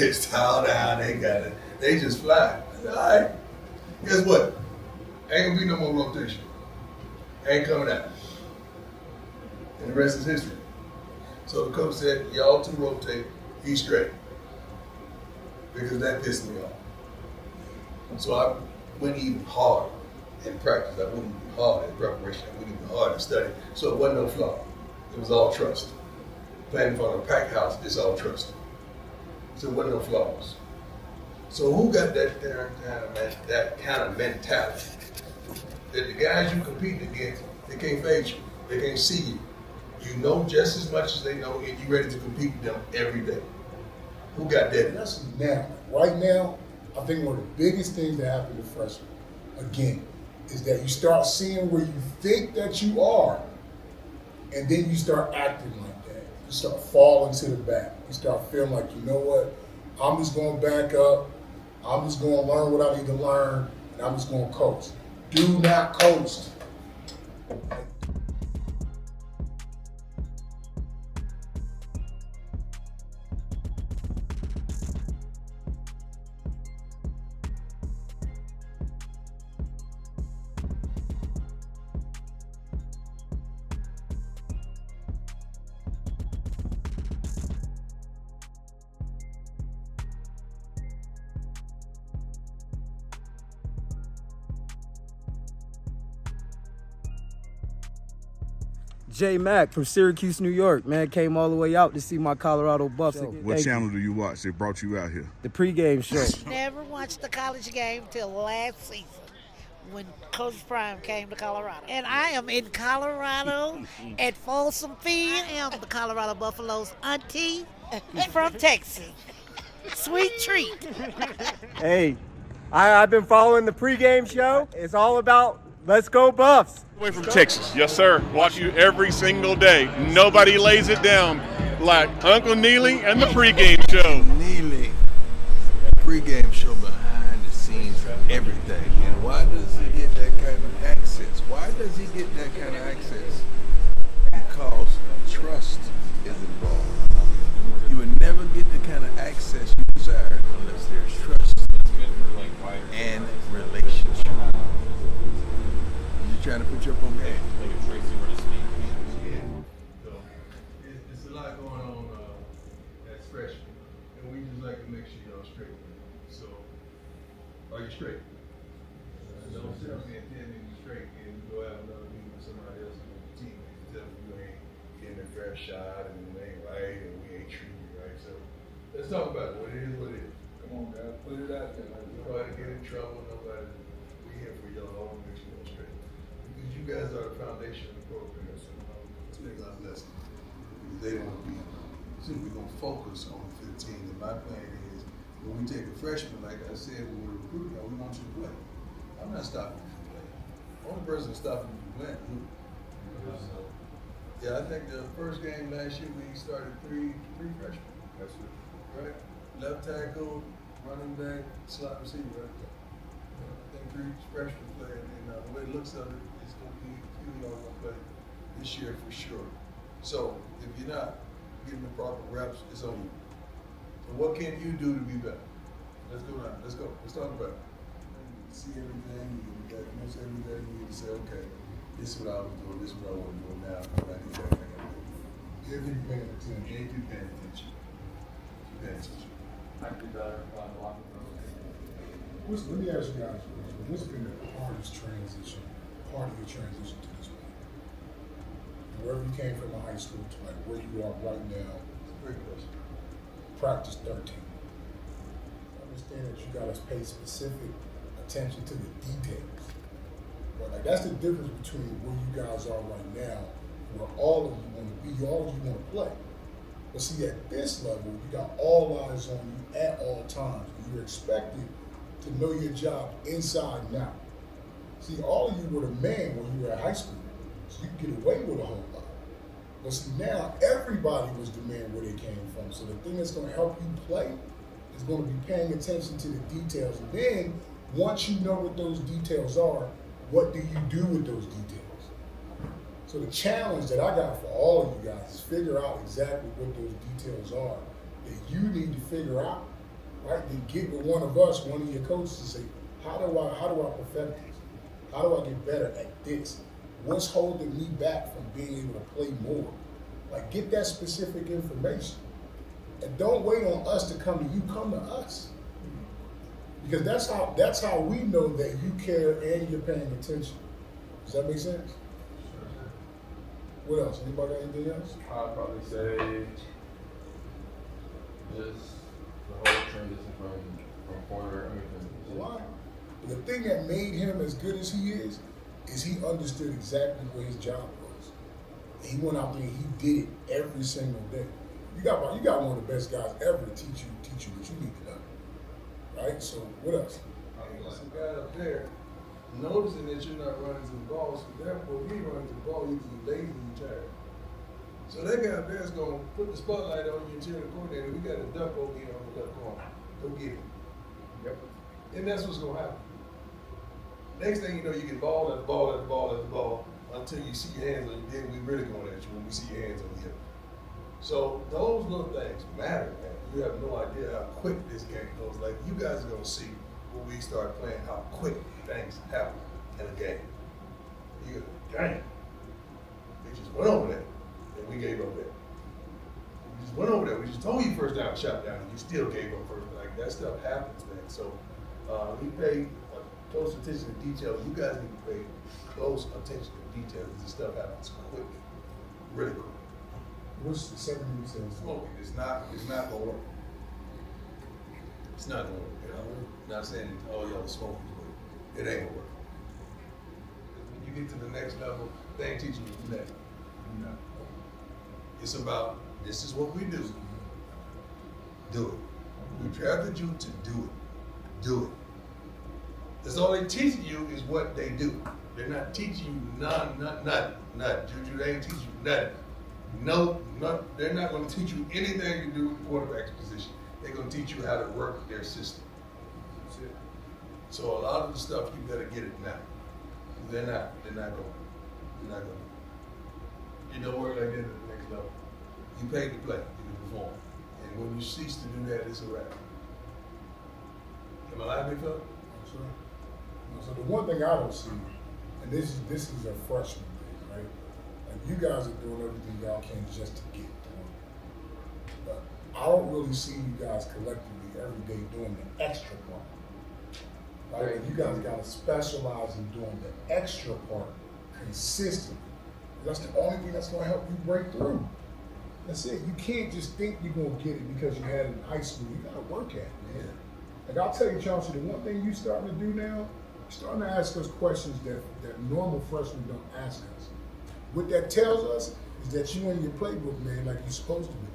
It's all down. They got it. They just fly. I said, all right. Guess what? Ain't gonna be no more rotation. Ain't coming out. And the rest is history. So the coach said, y'all two rotate, he's straight. Because that pissed me off. So I went even harder in practice. I went even harder in preparation. I went even harder in study. So it wasn't no flaw. It was all trust. Playing in front of a packed house, it's all trust. So it wasn't no flaws. So who got that kind of mentality? That the guys you compete against, they can't face you. They can't see you. You know just as much as they know, and you're ready to compete with them every day. Who got that? That's now. Right now, I think one of the biggest things that happen to freshmen, again, is that you start seeing where you think that you are, and then you start acting like that. You start falling to the back. You start feeling like, you know what, I'm just going to back up. I'm just going to learn what I need to learn, and I'm just going to coast. Do not coast. J Mack from Syracuse, New York, man, came all the way out to see my Colorado Buffs. What channel do you watch that brought you out here? The pregame show. Never watched the college game till last season when Coach Prime came to Colorado. And I am in Colorado at Folsom Field. I am the Colorado Buffaloes auntie from Texas. Sweet treat. Hey, I've been following the pregame show. It's all about let's go Buffs. Way from Texas. Yes, sir. Watch you every single day. Nobody lays it down like Uncle Neely and the pregame show. Neely, pregame show behind the scenes of everything. And why does he get that kind of access? Why does he get that kind of access? Because trust is involved. You would never get the kind of access you desire unless there's trust and relationship. You're trying to put your up on game. It's a lot going on as freshmen, and we just like to make sure y'all straight. So, are you straight? Don't tell me and tell me you're straight, and you go out another meeting with somebody else on the team and tell me you ain't getting a fair shot, and you ain't right, and we ain't treating you right. So, let's talk about it. What it is, what it is. Come on, guys, put it out there. Nobody get in trouble. Nobody. We here for y'all. I want to make sure y'all straight. Because you guys are the foundation of the program. So let's make our lesson. They don't want to be. So we're going to focus on 15. And my plan is when we take a freshman, like I said, when we're recruiting, we want you to play. I'm not stopping you from playing. Only person stopping you from playing is you. Yeah, I think the first game last year we started three freshmen. That's it. Right? Left tackle, running back, slot receiver, right? I think three freshmen play, and the way it looks of it, it's going to be a few of y'all going to play this year for sure. So if you're not getting the proper reps, it's on you. So what can you do to be better? Let's go now. Let's go. Let's talk about it. You see everything, you get diagnosed everything, you need to say, okay, this is what I was doing, this is what I want to do now, I need that thing. If you're paying attention, if you're paying attention, you're paying attention. I can do better blocking those. Let me ask you guys, what's been the hardest transition, part of your transition to this point? Wherever you came from in high school to like where you are right now, Great question. practice 13. I understand that you gotta pay specific attention to the details. But like that's the difference between where you guys are right now, where all of you wanna be, all of you wanna play. But see, at this level, you got all eyes on you at all times. And you're expected to know your job inside and out. See, all of you were the man when you were at high school, so you could get away with a whole lot. But see, now everybody was the man where they came from. So the thing that's going to help you play is going to be paying attention to the details. And then, once you know what those details are, what do you do with those details? So the challenge that I got for all of you guys is figure out exactly what those details are that you need to figure out right? Then get with one of us, one of your coaches, and say, how do I perfect this? How do I get better at this? What's holding me back from being able to play more? Like, get that specific information. And don't wait on us to come to you, come to us. Because that's how we know that you care and you're paying attention. Does that make sense? What else? Anybody got anything else? I'd probably say just the whole transition from corner. Why? The thing that made him as good as he is he understood exactly what his job was. And he went out there and he did it every single day. You got one of the best guys ever to teach you what you need to know. Right? So what else? Some guy up there noticing that you're not running to the ball, so therefore if you run to the ball, you're lazy and tired. So that guy up there is going to put the spotlight on your interior coordinator. We got a duck over here on the left corner. Go get him. Yep. And that's what's going to happen. Next thing you know, you get ball after ball after ball after ball until you see your hands on you. Then we really going at you when we see your hands on you. So those little things matter, man. You have no idea how quick this game goes. Like, you guys are going to see when we start playing how quick things happen in a game. You go, dang, they just went over there and we gave up there. We just went over there. We just told you first down, shot down, and you still gave up first. Like, that stuff happens, man. So we pay close attention to detail. You guys need to pay close attention to detail because this stuff happens quick, really quick. What's the second thing you said? Smoking. It's not gonna work. It's not gonna work. You know? Not saying all y'all are smoking, but it ain't gonna work. When you get to the next level, they ain't teaching you that. No. It's about, this is what we do. Do it. We drafted you to do it. Do it. That's all they teaching you is what they do. They're not teaching you nothing. Juju, they ain't teaching you nothing. No, they're not going to teach you anything to do with the quarterback's position. They're going to teach you how to work their system. That's it. So a lot of the stuff you better get it now. They're not going. It don't work like that at the next level. You paid to play, you perform, and when you cease to do that, it's a wrap. Am I lying, big fella? That's right. So the one thing I don't see, and this is a freshman thing, right? Like, you guys are doing everything y'all can just to get done. But I don't really see you guys collectively every day doing the extra part. Right? Like, you guys gotta specialize in doing the extra part consistently. That's the only thing that's gonna help you break through. That's it. You can't just think you're gonna get it because you had it in high school. You gotta work at it, man. Like, I'll tell you, Chauncey, the one thing you starting to do now, you're starting to ask us questions that normal freshmen don't ask us. What that tells us is that you in your playbook, man, like you're supposed to be.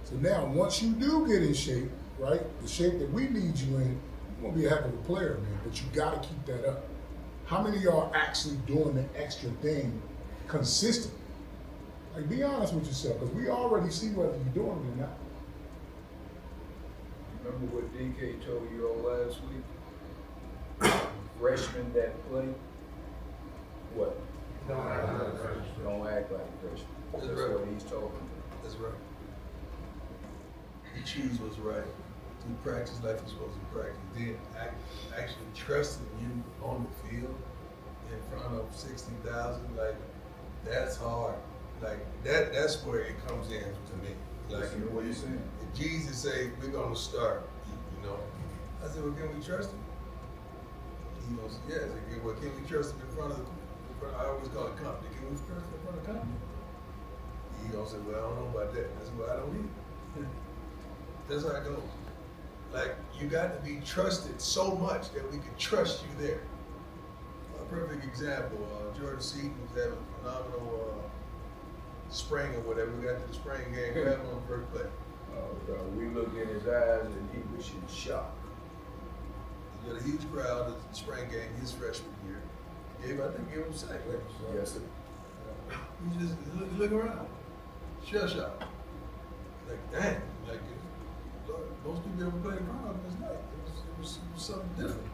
So now, once you do get in shape, right, the shape that we need you in, you're gonna be a heck of a player, man, but you gotta keep that up. How many of y'all are actually doing the extra thing consistently? Like, be honest with yourself, because we already see whether you're doing it or not. Remember what DK told you all last week? Freshmen that play, what? Don't act like freshmen. That's right. what he's talking about. That's right. You choose what's right. Do practice like you're supposed to practice. Then actually trusting you on the field in front of 60,000, like, that's hard. Like, that's where it comes in to me. Like, what you saying? If Jesus say we're gonna start, you know, I said, well, can we trust him? He goes, yes. I said, well, can we trust him in front of the? I always call it company. Can we trust him in front of company? He gonna say, well, I don't know about that. I said, well, I don't either. That's how it goes. Like, you got to be trusted so much that we can trust you there. A perfect example, Jordan Seaton was having a phenomenal spring or whatever. We got to the spring game, we had him on the first play. We looked in his eyes and he was in shock. He got a huge crowd at the spring game his freshman year. I think gave him a sack. Right? Yes, sir. You just look around. Shell shock. Like, dang. Like, most people ever played in front of him this night. It was something different.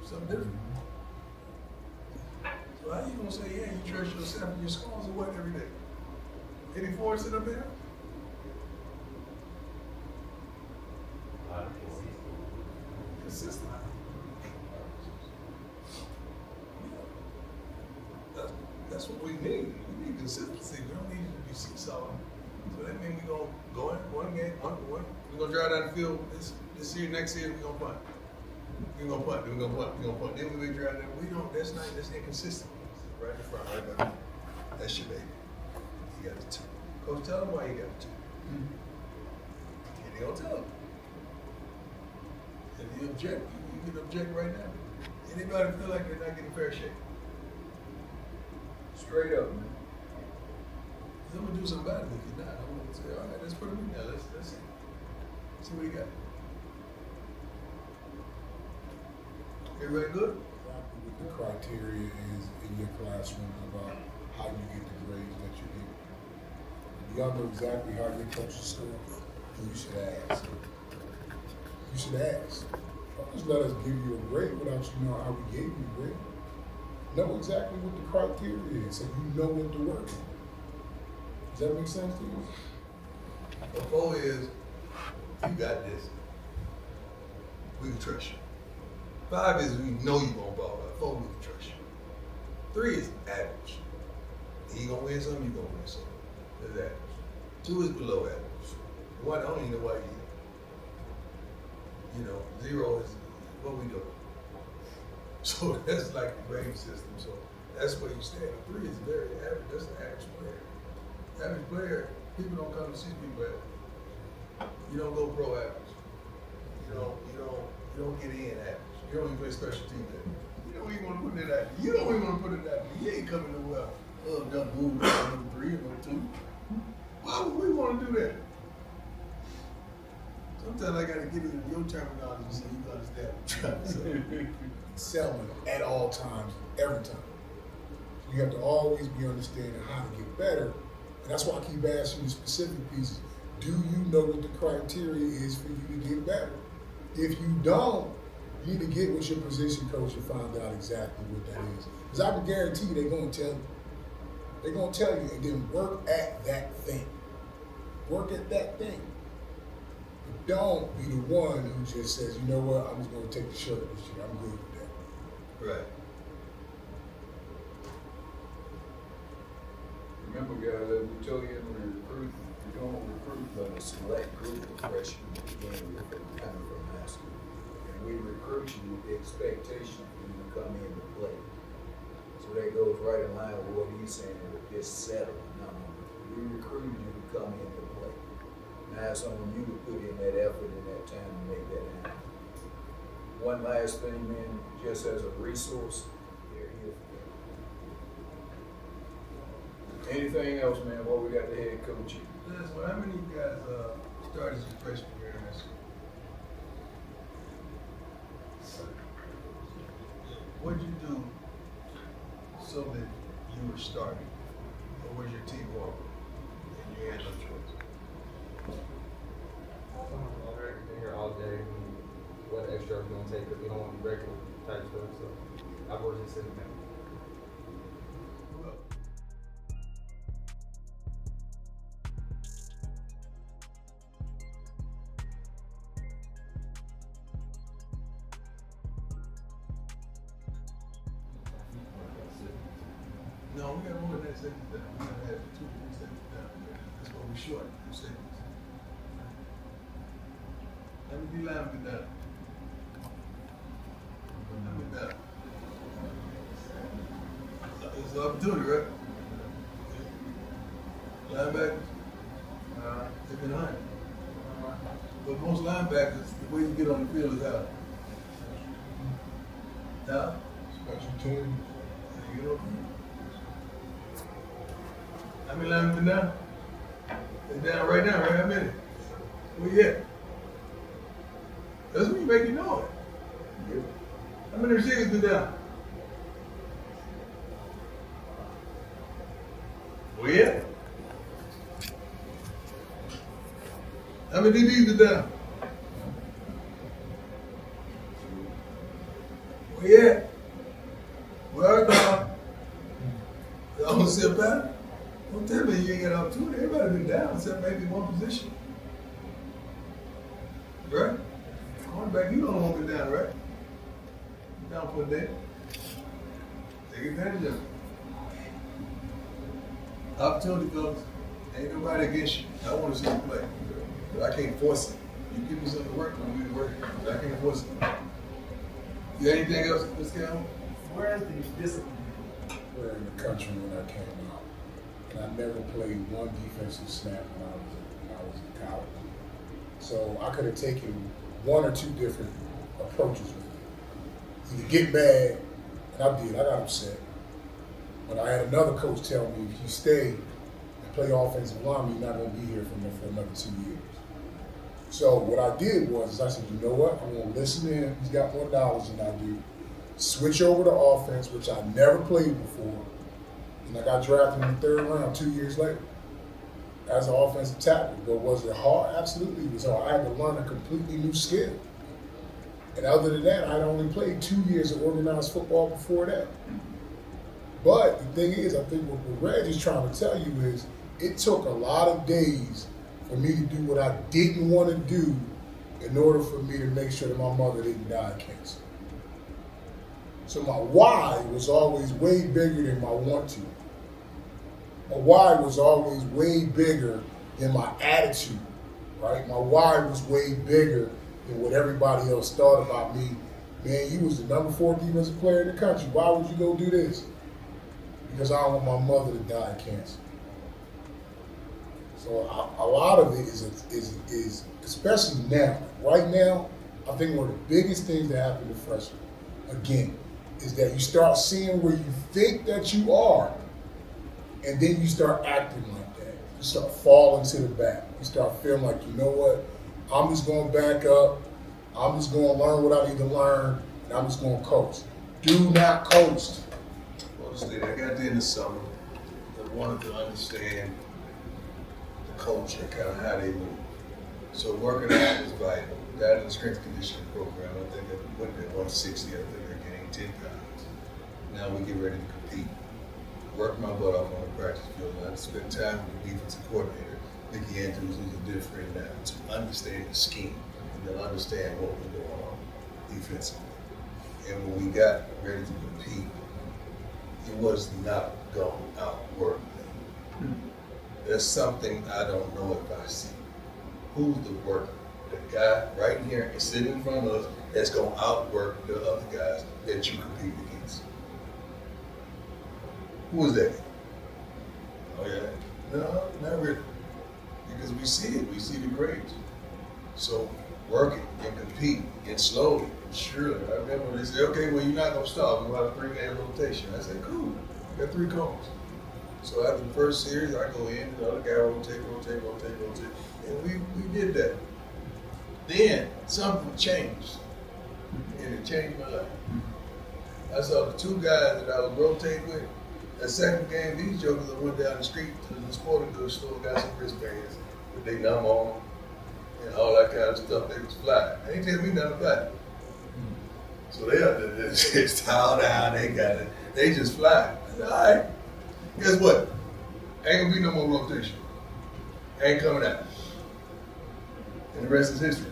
Something different. So how you gonna say, yeah, you trust yourself and your scores or what every day? Any force in up there? That's what we need. We need consistency. We don't need it to be seesawing. So that means we're going to go in one game, we're going to drive down the field this year, next year, we're going to punt. We're going to punt, then we're going to punt, we're going to punt. Then we drive down. We don't, that's inconsistent. Right in front, right back. That's your baby. You got the two. Coach, tell them why you got the two. And they don't tell them. If you object, you can object right now. Anybody feel like they're not getting fair shake? Straight up, man. I'm gonna do something about it if you're not. I'm gonna say, all right, let's put him in there. Let's see what he got. Everybody good? Exactly what the criteria is in your classroom about how you get the grades that you get. Y'all know exactly how your coaches score, and you should ask. You should ask. Don't just let us give you a grade without you know how we gave you a grade. Know exactly what the criteria is, so you know what to work on. Does that make sense to you? The 4 is, you got this. We can trust you. 5 is, we know you're gonna ball out. 4, we can trust you. 3 is average. He gonna win some, you gonna win some. That's average. 2 is below average. 1, I don't even know why you know, 0 is what we do. So that's like the grading system. So that's where you stand. 3 is very average. That's the average player. Average player, people don't come to see people average. You don't go pro average. You don't get in average. You don't even play special team average. You don't even want to put it out. You don't even want to put it out. You ain't coming to well. Done move number 3 or number 2. Why would we want to do that? Sometimes I gotta get into your terminology so you can understand what I'm trying to say. Selling at all times, every time. You have to always be understanding how to get better. And that's why I keep asking you specific pieces. Do you know what the criteria is for you to get better? If you don't, you need to get with your position coach and find out exactly what that is. Because I can guarantee you they're going to tell you. They're going to tell you, and then work at that thing. Work at that thing. But don't be the one who just says, you know what, I'm just going to take the shirt this year. I'm good with that. Right. Remember, guys, as we told you in the recruit, you're going to recruit from a select group of freshmen beginning with coming from high school. And we recruit you with the expectation for you to come in to play. So that goes right in line with what he's saying with this settling. No, we recruited you to come in to play. Now it's on you to put in that effort and that time to make that happen. One last thing, man, just as a resource, they're here for you. Anything else, man, while we got the head coach here? Yes, well, how many of you guys started as a freshman year in high school? What'd you do so that you were starting? Or was your team walking and you had no choice? Already been here all day. What extra are we gonna take? Because we don't want to be regular type stuff. So I've already sitting there. Who else? No, we got more than that safety down. We gotta have 2 or 3 safety down. That's why we short 2 safeties. Let me be lineman down. Let me down. It's an opportunity, right? Linebackers, they've been hunting. But most linebackers, the way you get on the field is out. Now, Special teams. you get on the field. How many linemen been down? They're down right now, right? How many? Where you at? That's when you make it know it. How many receivers been down? Where you at? How many DBs been down? Where you at? Where are you? Y'all gonna see a pattern? Don't tell me you ain't got an opportunity. Everybody been down except maybe one position. Right? Cornerback, you don't want to be down, right? Down for a day. Take advantage of it. Opportunity comes, ain't nobody against you. I want to see you play. But I can't force it. You give me something to work, I'm going to work. But I can't force it. You got anything else, Ms. Calhoun? Where is the discipline? Where in the country when I came out. And I never played one defensive snap when I was in college. So I could have taken one or two different approaches with it. Either get mad, and I did, I got upset. But I had another coach tell me, if you stay and play offensive lineman, you're not going to be here for another 2 years. So what I did was, I said, you know what, I'm going to listen to him. He's got more knowledge than I do. Switch over to offense, which I never played before. And I got drafted in the 3rd round 2 years later as an offensive tackle. But was it hard? Absolutely it was hard. I had to learn a completely new skill. And other than that, I'd only played 2 years of organized football before that. But the thing is, I think what Reg is trying to tell you is, it took a lot of days for me to do what I didn't want to do in order for me to make sure that my mother didn't die of cancer. So my why was always way bigger than my want to. My why was always way bigger than my attitude, right? My why was way bigger than what everybody else thought about me. Man, you was the number 4 defensive player in the country. Why would you go do this? Because I don't want my mother to die of cancer. So a lot of it is especially now. Right now, I think one of the biggest things that happen to freshmen, again, is that you start seeing where you think that you are, and then you start acting like that. You start falling to the back. You start feeling like, you know what, I'm just going to back up. I'm just going to learn what I need to learn, and I'm just going to coast. Do not coast. Honestly, I got there in the summer. I wanted to understand the culture, kind of how they move. So working out was vital. Got in the strength conditioning program. I think I went at 160. I think I gained 10 pounds. Now we get ready to compete. Work my butt off on the practice field. I spent time with the defensive coordinator, Mickey Andrews, who's a dear friend now, to understand the scheme and to understand what was going on defensively. And when we got ready to compete, it was not going to outwork them. There's something I don't know if I see. Who's the worker? The guy right here and sitting in front of us that's going to outwork the other guys that you compete against. Who is that? Oh yeah? No, not really. Because we see it. We see the grades. So work it and compete and slowly and surely. I remember when they said, okay, well, you're not going to stop. We'll have a 3-game rotation. I said, cool. I got 3 cones. So after the first series, I go in, the other guy rotate. And we did that. Then something changed. And it changed my life. I saw the 2 guys that I was rotating with. That second game, these jokers that went down the street to the sporting goods store, got some wristbands with they numb on them and all that kind of stuff. They was fly. They ain't telling me nothing about it. So they up there, just towel down, they got it. They just fly. I said, all right. Guess what? Ain't gonna be no more rotation. Ain't coming out. And the rest is history.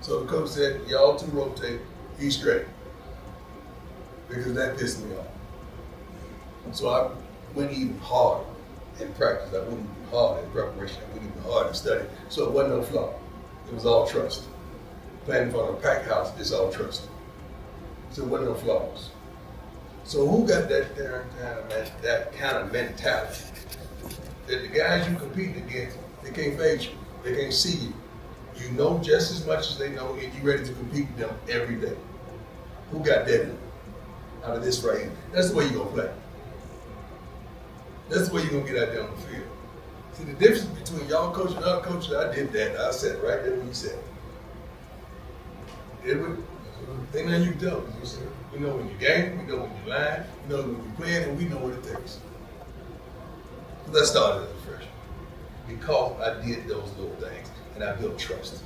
So the coach said, y'all 2 rotate, he's straight. Because that pissed me off. So I went even harder in practice. I went even harder in preparation. I went even harder in study. So it wasn't no flaw. It was all trust. Playing in front of a packed house, it's all trust. So it wasn't no flaws. So who got that kind of mentality? That the guys you compete against, they can't fade you. They can't see you. You know just as much as they know, and you're ready to compete with them every day. Who got that out of this right here? That's the way you're going to play. That's the way you're going to get out there on the field. See, the difference between y'all coach and other coaches, I did that. I said right there when you said it. Ain't nothing you can tell us. We know when you're gaming, we know when you're lying, we know when you're playing, and we know what it takes. So that started as a freshman. Because I did those little things, and I built trust.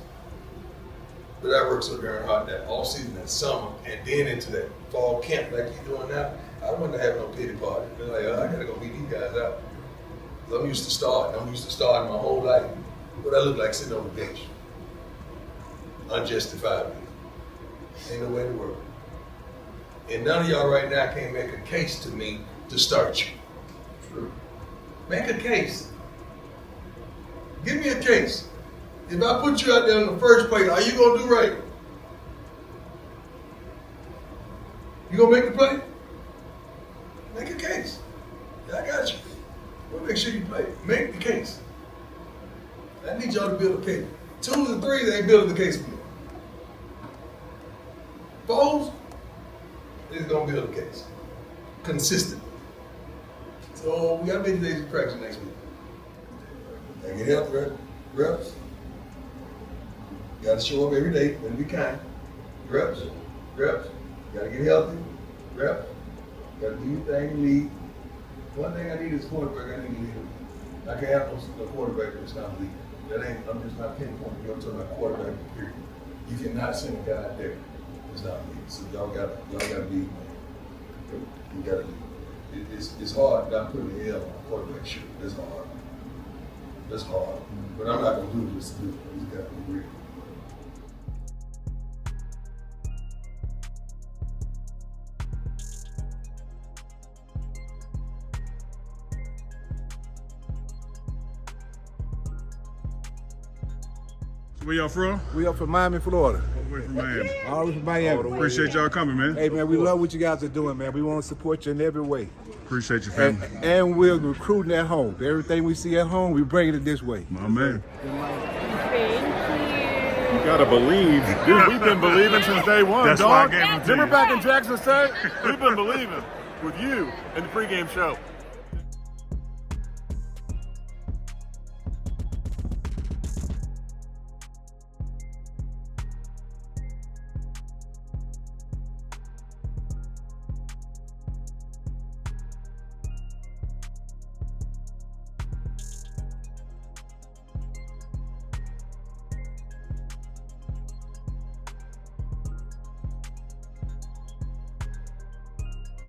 But I worked so darn hard that all season, that summer, and then into that fall camp like you're doing now, I wasn't having no pity party. They're like, I gotta go beat these guys out. I'm used to starting. I'm used to starting my whole life. What I look like sitting on the bench. Unjustifiably. Ain't no way to work. And none of y'all right now can't make a case to me to start you. True. Make a case. Give me a case. If I put you out there in the first place, are you gonna do right? You gonna make the play? Make a case. Yeah, I got you. We'll make sure you play. Make the case. I need y'all to build a case. 2s and 3s ain't building the case for me. 4s is gonna build a case. Consistent. So we got many days of practice next week. Gotta get healthy, reps. You gotta show up every day and be kind. Reps. Gotta get healthy. Reps. Gotta do your thing you need. One thing I need is a quarterback. I need a leader. I can't have no quarterback that's not a leader. I'm just not pinpointing. You're talking about quarterback, period. You cannot send a guy out there that's not a leader. So y'all gotta be, you gotta be. It's hard not putting the L on a quarterback shirt. That's hard. That's hard. But I'm not gonna do this to do it. You gotta be real. Where y'all from? We up from Miami, Florida. All the way from Miami. All the way from Miami. Appreciate y'all coming, man. Hey, man, we love what you guys are doing, man. We want to support you in every way. Appreciate your family. And we're recruiting at home. Everything we see at home, we bring it this way. My man. You gotta believe. Dude, we've been believing since day one, That's why I dog. gave them to Remember you. back in Jackson State? We've been believing with you in the pregame show.